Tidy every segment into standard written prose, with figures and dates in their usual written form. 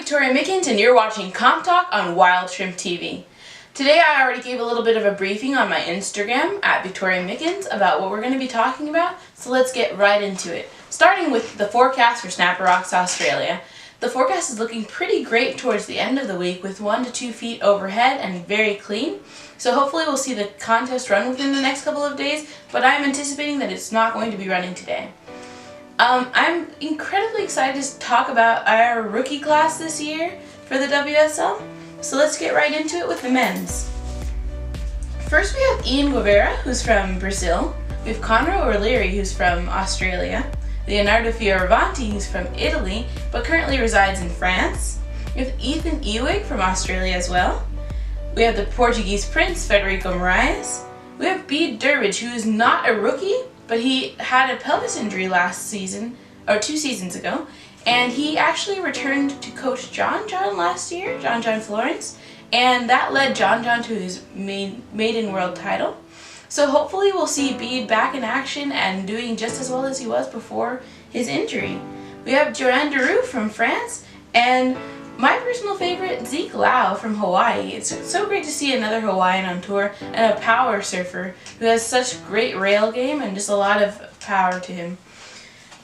Victoria Mickens and you're watching Comp Talk on Wild Shrimp TV. Today I already gave a little bit of a briefing on my Instagram at Victoria Mickens about what we're going to be talking about, so let's get right into it. Starting with the forecast for Snapper Rocks, Australia. The forecast is looking pretty great towards the end of the week with 1 to 2 feet overhead and very clean. So hopefully we'll see the contest run within the next couple of days, but I'm anticipating that it's not going to be running today. I'm incredibly excited to talk about our rookie class this year for the WSL. So let's get right into it with the men's. First we have Ian Guevara, who's from Brazil. We have Conor O'Leary, who's from Australia. Leonardo Fioravanti, who's from Italy, but currently resides in France. We have Ethan Ewig from Australia as well. We have the Portuguese Prince, Federico Moraes. We have Bede Durbridge, who is not a rookie, but he had a pelvis injury last season, or 2 seasons ago, and he actually returned to coach John last year, John Florence, and that led John to his maiden world title. So hopefully we'll see Bede back in action and doing just as well as he was before his injury. We have Joanne Daru from France, and my personal favorite, Zeke Lau from Hawaii. It's so great to see another Hawaiian on tour and a power surfer who has such great rail game and just a lot of power to him.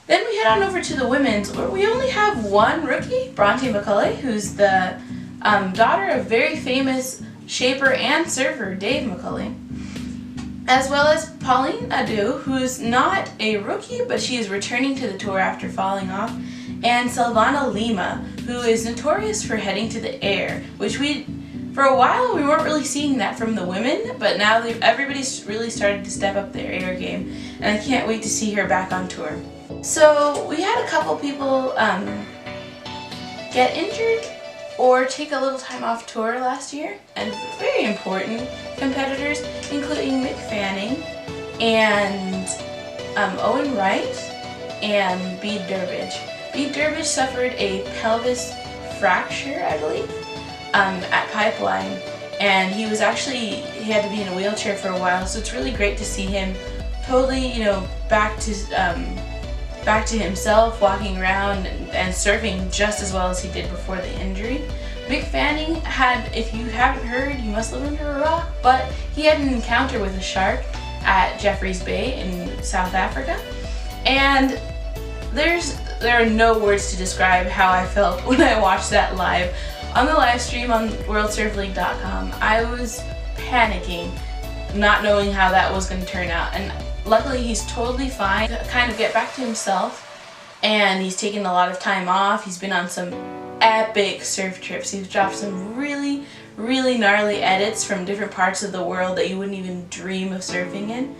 Then we head on over to the women's, where we only have one rookie, Bronte McCulley, who's the daughter of very famous shaper and surfer Dave McCulley, as well as Pauline Adu, who's not a rookie, but she is returning to the tour after falling off, and Silvana Lima, who is notorious for heading to the air, which for a while we weren't really seeing that from the women, but now everybody's really started to step up their air game, and I can't wait to see her back on tour. So we had a couple people get injured or take a little time off tour last year, and very important competitors, including Mick Fanning and Owen Wright and Bede Durbridge. Bede Durbridge suffered a pelvis fracture, I believe, at Pipeline, and he had to be in a wheelchair for a while, so it's really great to see him totally, back to himself, walking around and surfing just as well as he did before the injury. Mick Fanning had, if you haven't heard, you must live under a rock, but he had an encounter with a shark at Jeffreys Bay in South Africa, and there are no words to describe how I felt when I watched that live on the live stream on WorldSurfLeague.com. I was panicking, not knowing how that was going to turn out, and luckily he's totally fine to kind of get back to himself, and he's taken a lot of time off. He's been on some epic surf trips. He's dropped some really gnarly edits from different parts of the world that you wouldn't even dream of surfing in.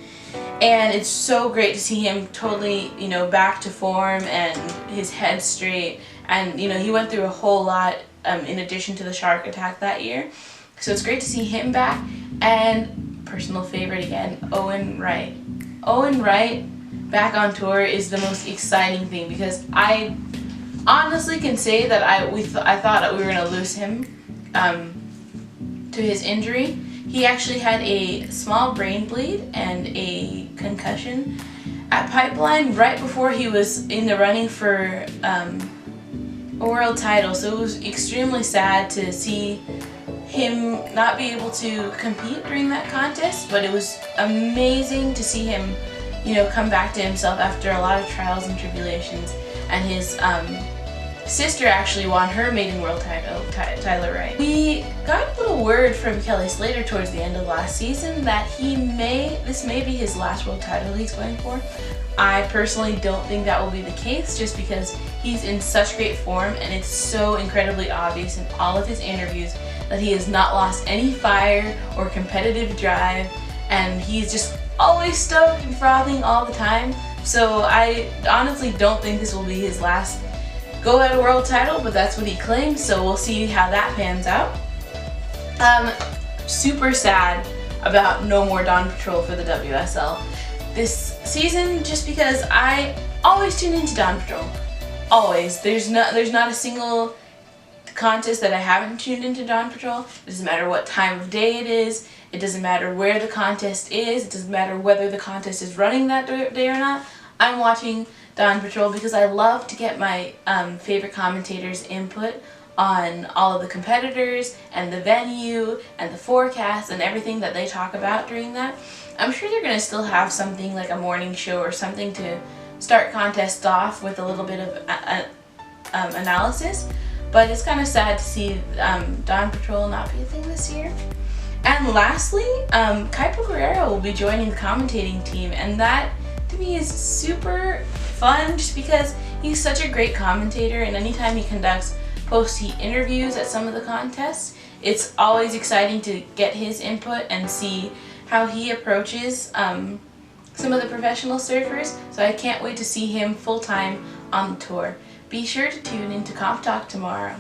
And it's so great to see him totally, back to form and his head straight. And, he went through a whole lot in addition to the shark attack that year. So it's great to see him back. And personal favorite again, Owen Wright. Owen Wright back on tour is the most exciting thing, because I honestly can say that I thought that we were going to lose him to his injury. He actually had a small brain bleed and a concussion at Pipeline right before he was in the running for a world title. So it was extremely sad to see him not be able to compete during that contest, but it was amazing to see him, come back to himself after a lot of trials and tribulations. And his sister actually won her maiden world title, Tyler Wright. We got a little word from Kelly Slater towards the end of last season that this may be his last world title he's going for. I personally don't think that will be the case, just because he's in such great form, and it's so incredibly obvious in all of his interviews that he has not lost any fire or competitive drive, and he's just always stoked and frothing all the time. So I honestly don't think this will be his last go at a world title, but that's what he claimed, so we'll see how that pans out. Super sad about no more Dawn Patrol for the WSL this season, just because I always tune into Dawn Patrol. Always. There's not a single contest that I haven't tuned into Dawn Patrol. It doesn't matter what time of day it is. It doesn't matter where the contest is. It doesn't matter whether the contest is running that day or not. I'm watching Dawn Patrol because I love to get my favorite commentators' input on all of the competitors and the venue and the forecast and everything that they talk about during that. I'm sure they're going to still have something like a morning show or something to start contests off with a little bit of analysis, but it's kind of sad to see Dawn Patrol not be a thing this year. And lastly, Kaipo Guerrero will be joining the commentating team, and that to me is super fun just because he's such a great commentator, and anytime he conducts post-heat interviews at some of the contests, it's always exciting to get his input and see how he approaches some of the professional surfers. So I can't wait to see him full-time on the tour. Be sure to tune into Comp Talk tomorrow.